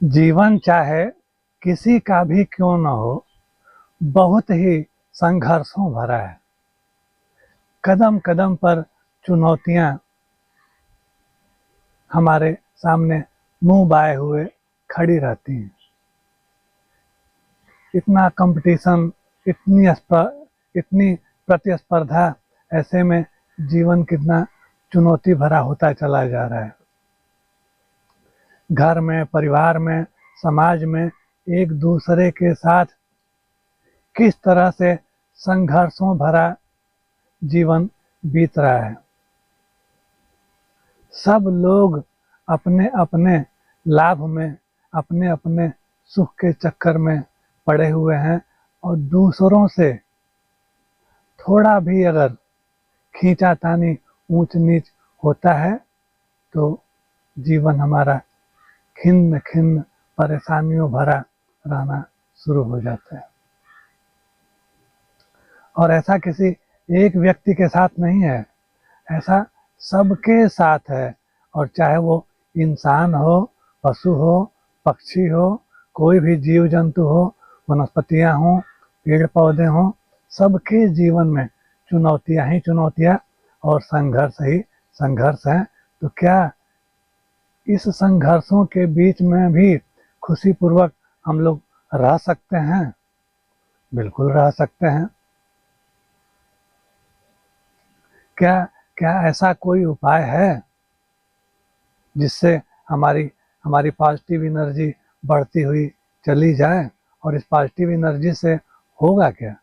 जीवन चाहे किसी का भी क्यों न हो, बहुत ही संघर्षों भरा है। कदम कदम पर चुनौतियां हमारे सामने मुंह बाए हुए खड़ी रहती हैं। इतना कंपटीशन, इतनी प्रतिस्पर्धा, ऐसे में जीवन कितना चुनौती भरा होता चला जा रहा है। घर में, परिवार में, समाज में एक दूसरे के साथ किस तरह से संघर्षों भरा जीवन बीत रहा है। सब लोग अपने अपने लाभ में, अपने अपने सुख के चक्कर में पड़े हुए हैं और दूसरों से थोड़ा भी अगर खींचातानी, ऊंच नीच होता है तो जीवन हमारा खिन्न खिन्न परेशानियों भरा रहना शुरू हो जाता है। और ऐसा किसी एक व्यक्ति के साथ नहीं है, ऐसा सबके साथ है। और चाहे वो इंसान हो, पशु हो, पक्षी हो, कोई भी जीव जंतु हो, वनस्पतियां हों, पेड़ पौधे हों, सबके जीवन में चुनौतियां ही चुनौतियां और संघर्ष ही संघर्ष हैं। तो क्या इस संघर्षों के बीच में भी खुशीपूर्वक हम लोग रह सकते हैं? बिल्कुल रह सकते हैं। क्या क्या ऐसा कोई उपाय है जिससे हमारी हमारी पॉजिटिव एनर्जी बढ़ती हुई चली जाए? और इस पॉजिटिव एनर्जी से होगा क्या?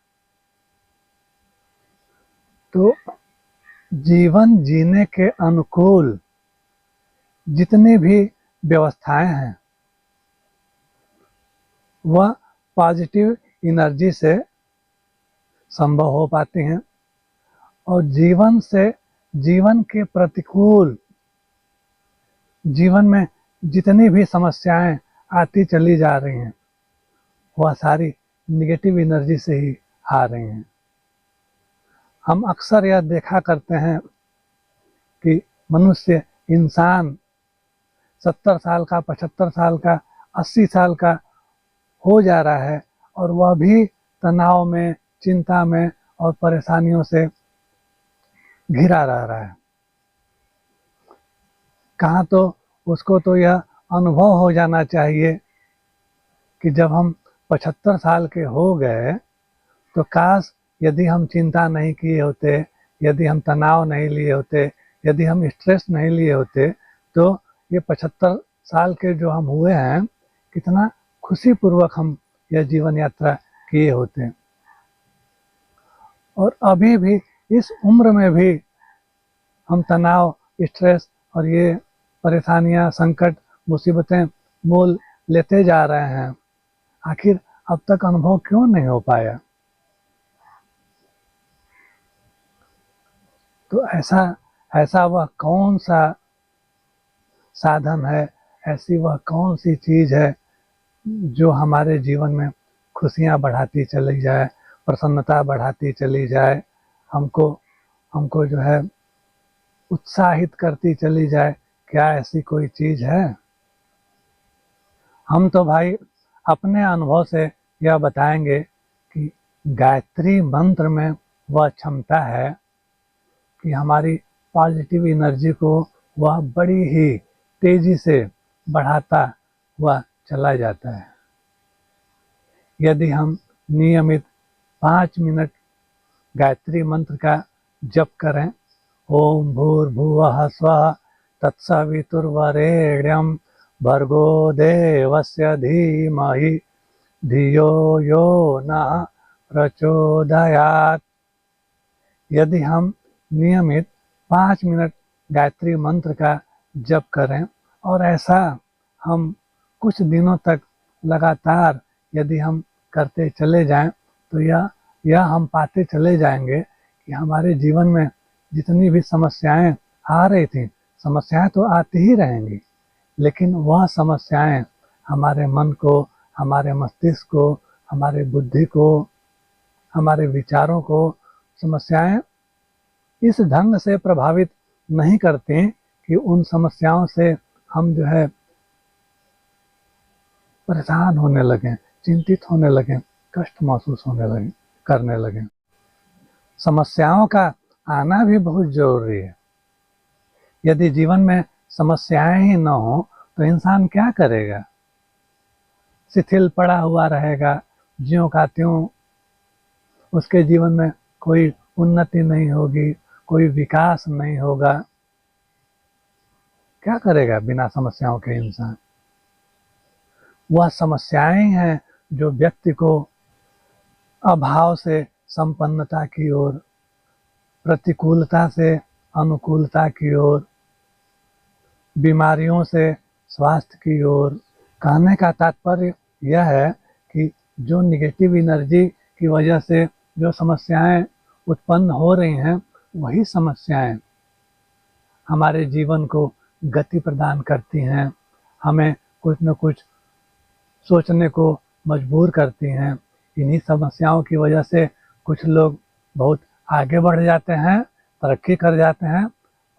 तो जीवन जीने के अनुकूल जितनी भी व्यवस्थाएं हैं वह पॉजिटिव एनर्जी से संभव हो पाती हैं। और जीवन के प्रतिकूल, जीवन में जितनी भी समस्याएं आती चली जा रही हैं वह सारी निगेटिव एनर्जी से ही आ रही हैं। हम अक्सर यह देखा करते हैं कि मनुष्य, इंसान 70 साल का, 75 साल का, 80 साल का हो जा रहा है और वह भी तनाव में, चिंता में और परेशानियों से घिरा रह रहा है। कहाँ तो उसको तो यह अनुभव हो जाना चाहिए कि जब हम 75 साल के हो गए तो काश यदि हम चिंता नहीं किए होते, यदि हम तनाव नहीं लिए होते, यदि हम स्ट्रेस नहीं लिए होते, तो ये 75 साल के जो हम हुए हैं, कितना खुशीपूर्वक हम यह जीवन यात्रा किए होते। और अभी भी इस उम्र में भी हम तनाव, स्ट्रेस और ये परेशानियां, संकट, मुसीबतें मोल लेते जा रहे हैं। आखिर अब तक अनुभव क्यों नहीं हो पाया? तो ऐसा वह कौन सा साधन है, ऐसी वह कौन सी चीज है जो हमारे जीवन में खुशियां बढ़ाती चली जाए, प्रसन्नता बढ़ाती चली जाए, हमको हमको जो है उत्साहित करती चली जाए? क्या ऐसी कोई चीज है? हम तो भाई अपने अनुभव से यह बताएंगे कि गायत्री मंत्र में वह क्षमता है कि हमारी पॉजिटिव एनर्जी को वह बड़ी ही तेजी से बढ़ाता हुआ चला जाता है। यदि हम नियमित 5 मिनट गायत्री मंत्र का जप करें, ओम भूर्भुवः स्वः तत्सवितुर्वरेण्यं भर्गो देवस्य धीमहि धियो यो नः प्रचोदयात्। यदि हम नियमित 5 मिनट गायत्री मंत्र का जप करें और ऐसा हम कुछ दिनों तक लगातार यदि हम करते चले जाएं, तो यह हम पाते चले जाएंगे कि हमारे जीवन में जितनी भी समस्याएं आ रही थी, समस्याएं तो आती ही रहेंगी, लेकिन वह समस्याएं हमारे मन को, हमारे मस्तिष्क को, हमारे बुद्धि को, हमारे विचारों को, समस्याएं इस ढंग से प्रभावित नहीं करती कि उन समस्याओं से हम जो है परेशान होने लगें, चिंतित होने लगें, कष्ट महसूस होने लगें, करने लगें। समस्याओं का आना भी बहुत जरूरी है। यदि जीवन में समस्याएं ही न हो तो इंसान क्या करेगा? शिथिल पड़ा हुआ रहेगा, ज्यों का त्यों। उसके जीवन में कोई उन्नति नहीं होगी, कोई विकास नहीं होगा। क्या करेगा बिना समस्याओं के इंसान? वह समस्याएं हैं जो व्यक्ति को अभाव से संपन्नता की ओर, प्रतिकूलता से अनुकूलता की ओर, बीमारियों से स्वास्थ्य की ओर। कहने का तात्पर्य यह है कि जो निगेटिव एनर्जी की वजह से जो समस्याएं उत्पन्न हो रही हैं, वही समस्याएं हमारे जीवन को गति प्रदान करती हैं, हमें कुछ न कुछ सोचने को मजबूर करती हैं। इन्हीं समस्याओं की वजह से कुछ लोग बहुत आगे बढ़ जाते हैं, तरक्की कर जाते हैं,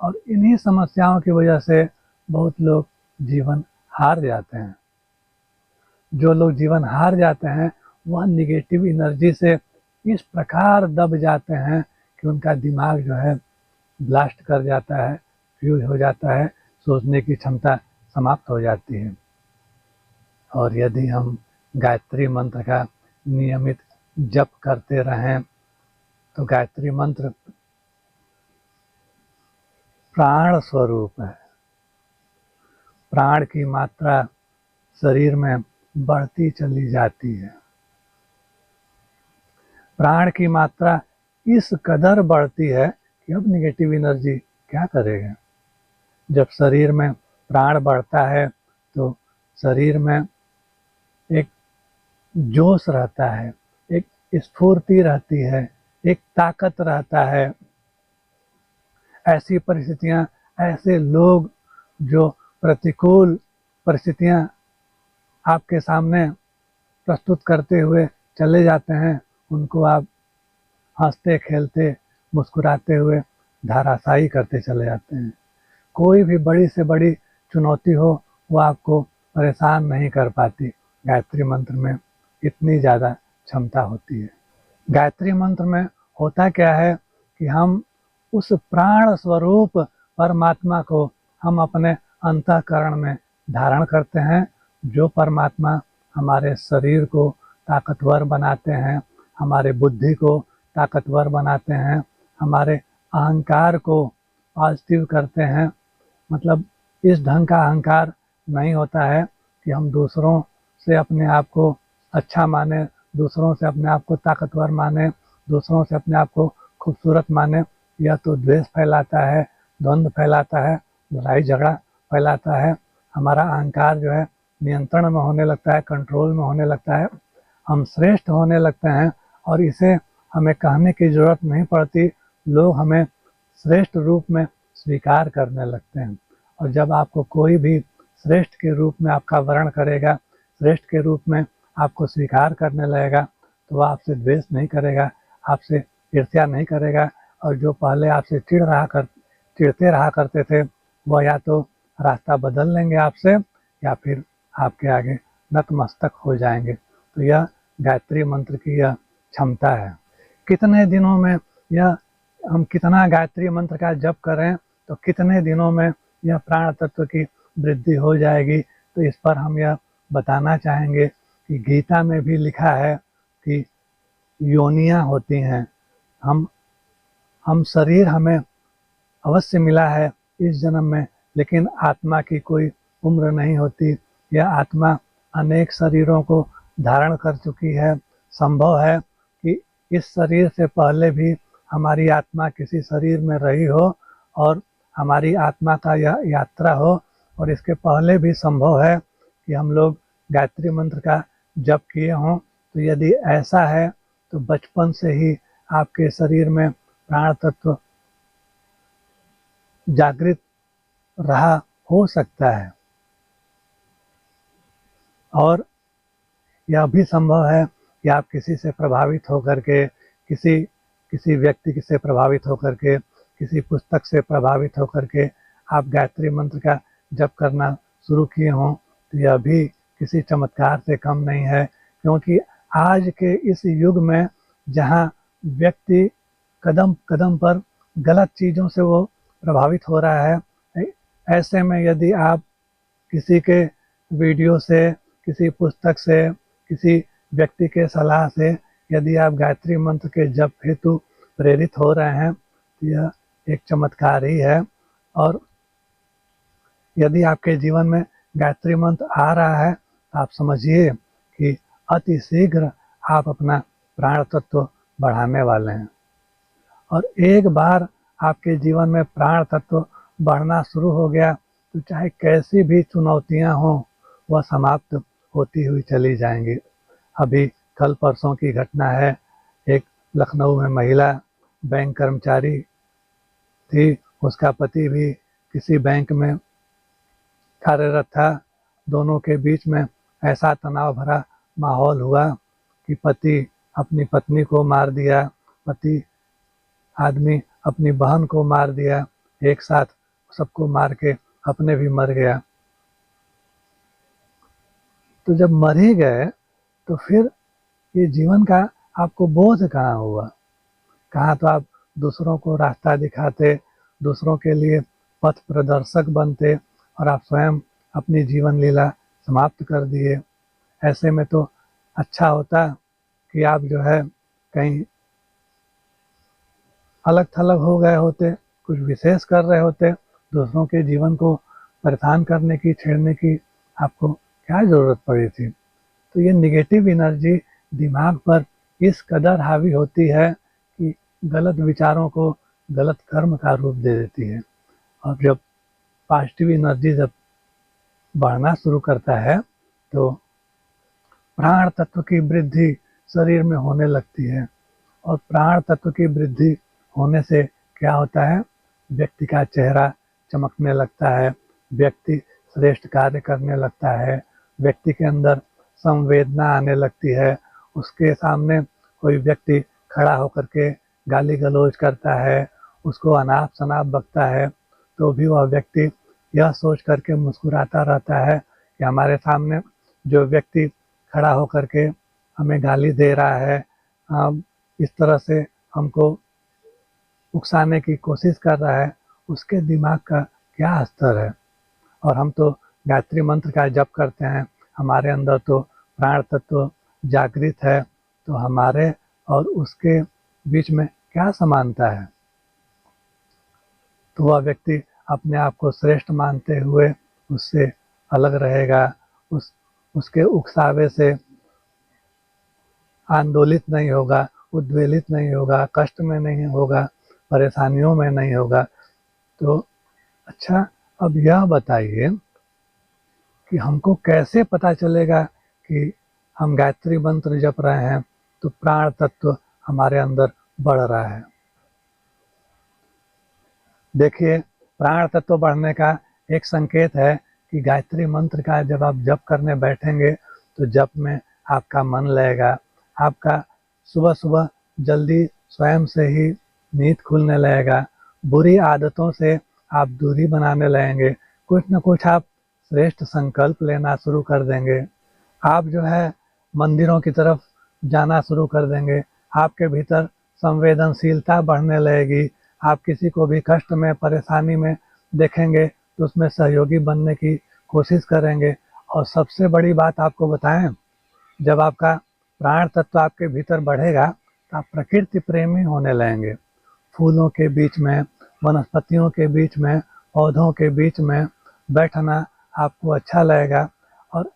और इन्हीं समस्याओं की वजह से बहुत लोग जीवन हार जाते हैं। जो लोग जीवन हार जाते हैं वह निगेटिव एनर्जी से इस प्रकार दब जाते हैं कि उनका दिमाग जो है ब्लास्ट कर जाता है, फ्यूज हो जाता है, सोचने की क्षमता समाप्त हो जाती है। और यदि हम गायत्री मंत्र का नियमित जप करते रहें तो गायत्री मंत्र प्राण स्वरूप है। प्राण की मात्रा शरीर में बढ़ती चली जाती है। प्राण की मात्रा इस कदर बढ़ती है कि अब निगेटिव एनर्जी क्या करेगा। जब शरीर में प्राण बढ़ता है तो शरीर में एक जोश रहता है, एक स्फूर्ति रहती है, एक ताकत रहता है। ऐसी परिस्थितियां, ऐसे लोग जो प्रतिकूल परिस्थितियां आपके सामने प्रस्तुत करते हुए चले जाते हैं, उनको आप हंसते खेलते मुस्कुराते हुए धाराशायी करते चले जाते हैं। कोई भी बड़ी से बड़ी चुनौती हो वो आपको परेशान नहीं कर पाती। गायत्री मंत्र में इतनी ज़्यादा क्षमता होती है। गायत्री मंत्र में होता क्या है कि हम उस प्राण स्वरूप परमात्मा को हम अपने अंतःकरण में धारण करते हैं, जो परमात्मा हमारे शरीर को ताकतवर बनाते हैं, हमारे बुद्धि को ताकतवर बनाते हैं, हमारे अहंकार को पॉजिटिव करते हैं। मतलब इस ढंग का अहंकार नहीं होता है कि हम दूसरों से अपने आप को अच्छा माने, दूसरों से अपने आप को ताकतवर माने, दूसरों से अपने आप को खूबसूरत माने। यह तो द्वेष फैलाता है, द्वंद्व फैलाता है, लड़ाई झगड़ा फैलाता है। हमारा अहंकार जो है नियंत्रण में होने लगता है, कंट्रोल में होने लगता है, हम श्रेष्ठ होने लगते हैं और इसे हमें कहने की ज़रूरत नहीं पड़ती, लोग हमें श्रेष्ठ रूप में स्वीकार करने लगते हैं। और जब आपको कोई भी श्रेष्ठ के रूप में आपका वर्ण करेगा, श्रेष्ठ के रूप में आपको स्वीकार करने लगेगा, तो वह आपसे द्वेष नहीं करेगा, आपसे ईर्ष्या नहीं करेगा। और जो पहले आपसे चिढ़ते रहा करते थे, वह या तो रास्ता बदल लेंगे आपसे या फिर आपके आगे नतमस्तक हो जाएंगे। तो यह गायत्री मंत्र की यह क्षमता है। कितने दिनों में यह हम कितना गायत्री मंत्र का जप करें तो कितने दिनों में यह प्राण तत्व की वृद्धि हो जाएगी, तो इस पर हम यह बताना चाहेंगे कि गीता में भी लिखा है कि योनियां होती हैं। हम शरीर हमें अवश्य मिला है इस जन्म में, लेकिन आत्मा की कोई उम्र नहीं होती। यह आत्मा अनेक शरीरों को धारण कर चुकी है। संभव है कि इस शरीर से पहले भी हमारी आत्मा किसी शरीर में रही हो और हमारी आत्मा का यह यात्रा हो, और इसके पहले भी संभव है कि हम लोग गायत्री मंत्र का जप किए हों। तो यदि ऐसा है तो बचपन से ही आपके शरीर में प्राण तत्व जागृत रहा हो सकता है। और यह भी संभव है कि आप किसी से प्रभावित होकर के, किसी व्यक्ति से प्रभावित होकर के, किसी पुस्तक से प्रभावित होकर के आप गायत्री मंत्र का जप करना शुरू किए हों। तो यह भी किसी चमत्कार से कम नहीं है, क्योंकि आज के इस युग में जहाँ व्यक्ति कदम कदम पर गलत चीज़ों से वो प्रभावित हो रहा है, ऐसे में यदि आप किसी के वीडियो से, किसी पुस्तक से, किसी व्यक्ति के सलाह से यदि आप गायत्री मंत्र के जप हेतु प्रेरित हो रहे हैं तो यह एक चमत्कार ही है। और यदि आपके जीवन में गायत्री मंत्र आ रहा है तो आप समझिए कि अति शीघ्र आप अपना प्राण तत्व बढ़ाने वाले हैं। और एक बार आपके जीवन में प्राण तत्व बढ़ना शुरू हो गया तो चाहे कैसी भी चुनौतियां हों वह समाप्त होती हुई चली जाएंगी। अभी कल परसों की घटना है, एक लखनऊ में महिला बैंक कर्मचारी थी, उसका पति भी किसी बैंक में कार्यरत था। दोनों के बीच में ऐसा तनाव भरा माहौल हुआ कि पति अपनी पत्नी को मार दिया, पति आदमी अपनी बहन को मार दिया, एक साथ सबको मार के अपने भी मर गया। तो जब मर ही गए तो फिर ये जीवन का आपको बोध कहाँ हुआ? कहाँ तो आप दूसरों को रास्ता दिखाते, दूसरों के लिए पथ प्रदर्शक बनते और आप स्वयं अपनी जीवन लीला समाप्त कर दिए। ऐसे में तो अच्छा होता कि आप जो है कहीं अलग थलग हो गए होते, कुछ विशेष कर रहे होते, दूसरों के जीवन को परेशान करने की, छेड़ने की आपको क्या ज़रूरत पड़ी थी? तो ये निगेटिव एनर्जी दिमाग पर इस कदर हावी होती है कि गलत विचारों को गलत कर्म का रूप दे देती है। और जब पॉजिटिव एनर्जी जब बढ़ना शुरू करता है तो प्राण तत्व की वृद्धि शरीर में होने लगती है। और प्राण तत्व की वृद्धि होने से क्या होता है? व्यक्ति का चेहरा चमकने लगता है, व्यक्ति श्रेष्ठ कार्य करने लगता है, व्यक्ति के अंदर संवेदना आने लगती है। उसके सामने कोई व्यक्ति खड़ा होकर के गाली गलौज करता है, उसको अनाप शनाप बकता है, तो भी वह व्यक्ति यह सोच करके मुस्कुराता रहता है कि हमारे सामने जो व्यक्ति खड़ा होकर के हमें गाली दे रहा है, इस तरह से हमको उकसाने की कोशिश कर रहा है, उसके दिमाग का क्या स्तर है। और हम तो गायत्री मंत्र का जप करते हैं, हमारे अंदर तो प्राण तत्व जागृत है, तो हमारे और उसके बीच में क्या समानता है? तो वह व्यक्ति अपने आप को श्रेष्ठ मानते हुए उससे अलग रहेगा, उसके उकसावे से आंदोलित नहीं होगा, उद्वेलित नहीं होगा, कष्ट में नहीं होगा, परेशानियों में नहीं होगा। तो अच्छा, अब यह बताइए कि हमको कैसे पता चलेगा कि हम गायत्री मंत्र जप रहे हैं तो प्राण तत्व हमारे अंदर बढ़ रहा है? देखिए, प्राण तत्व बढ़ने का एक संकेत है कि गायत्री मंत्र का जब आप जप करने बैठेंगे तो जप में आपका मन लगेगा, आपका सुबह सुबह जल्दी स्वयं से ही नींद खुलने लगेगा, बुरी आदतों से आप दूरी बनाने लगेंगे, कुछ न कुछ आप श्रेष्ठ संकल्प लेना शुरू कर देंगे, आप जो है मंदिरों की तरफ जाना शुरू कर देंगे, आपके भीतर संवेदनशीलता बढ़ने लगेगी, आप किसी को भी कष्ट में, परेशानी में देखेंगे तो उसमें सहयोगी बनने की कोशिश करेंगे। और सबसे बड़ी बात आपको बताएं, जब आपका प्राण तत्व आपके भीतर बढ़ेगा तो आप प्रकृति प्रेमी होने लगेंगे। फूलों के बीच में, वनस्पतियों के बीच में, पौधों के बीच में बैठना आपको अच्छा लगेगा और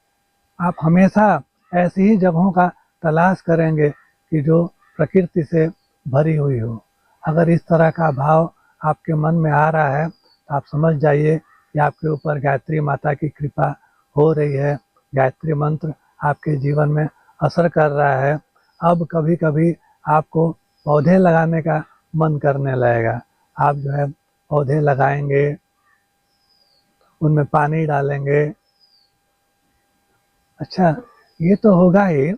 आप हमेशा ऐसी ही जगहों का तलाश करेंगे कि जो प्रकृति से भरी हुई हो। अगर इस तरह का भाव आपके मन में आ रहा है तो आप समझ जाइए कि आपके ऊपर गायत्री माता की कृपा हो रही है, गायत्री मंत्र आपके जीवन में असर कर रहा है। अब कभी कभी आपको पौधे लगाने का मन करने लगेगा, आप जो है पौधे लगाएंगे, उनमें पानी डालेंगे। अच्छा, ये तो होगा ही,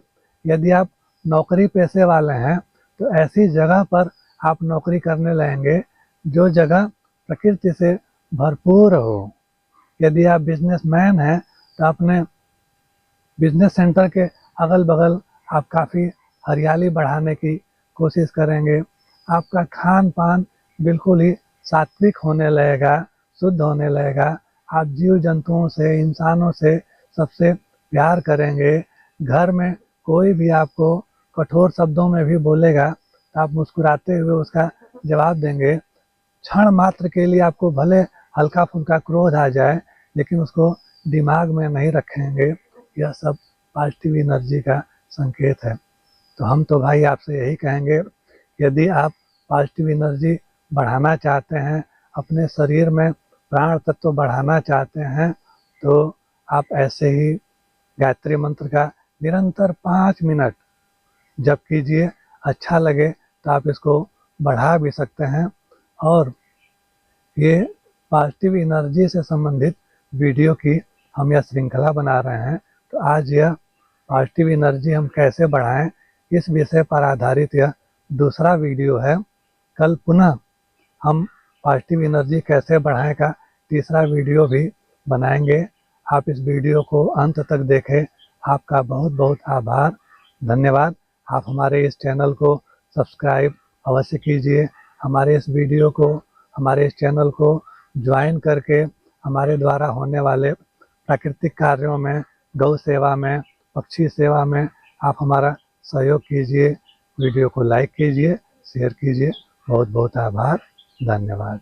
यदि आप नौकरी पेशे वाले हैं तो ऐसी जगह पर आप नौकरी करने लगेंगे जो जगह प्रकृति से भरपूर हो। यदि आप बिजनेसमैन हैं तो अपने बिजनेस सेंटर के अगल बगल आप काफ़ी हरियाली बढ़ाने की कोशिश करेंगे। आपका खान पान बिल्कुल ही सात्विक होने लगेगा, शुद्ध होने लगेगा। आप जीव जंतुओं से, इंसानों से सबसे प्यार करेंगे। घर में कोई भी आपको कठोर शब्दों में भी बोलेगा तो आप मुस्कुराते हुए उसका जवाब देंगे। क्षण मात्र के लिए आपको भले हल्का फुल्का क्रोध आ जाए, लेकिन उसको दिमाग में नहीं रखेंगे। यह सब पॉजिटिव एनर्जी का संकेत है। तो हम तो भाई आपसे यही कहेंगे, यदि आप पॉजिटिव एनर्जी बढ़ाना चाहते हैं, अपने शरीर में प्राण तत्व बढ़ाना चाहते हैं, तो आप ऐसे ही गायत्री मंत्र का निरंतर 5 मिनट जप कीजिए। अच्छा लगे तो आप इसको बढ़ा भी सकते हैं। और ये पॉजिटिव एनर्जी से संबंधित वीडियो की हम यह श्रृंखला बना रहे हैं। तो आज यह पॉजिटिव एनर्जी हम कैसे बढ़ाएं, इस विषय पर आधारित यह दूसरा वीडियो है। कल पुनः हम पॉजिटिव एनर्जी कैसे बढ़ाएं का तीसरा वीडियो भी बनाएंगे। आप इस वीडियो को अंत तक देखें। आपका बहुत बहुत आभार, धन्यवाद। आप हमारे इस चैनल को सब्सक्राइब अवश्य कीजिए। हमारे इस वीडियो को, हमारे इस चैनल को ज्वाइन करके हमारे द्वारा होने वाले प्राकृतिक कार्यों में, गौ सेवा में, पक्षी सेवा में आप हमारा सहयोग कीजिए। वीडियो को लाइक कीजिए, शेयर कीजिए। बहुत बहुत आभार, धन्यवाद।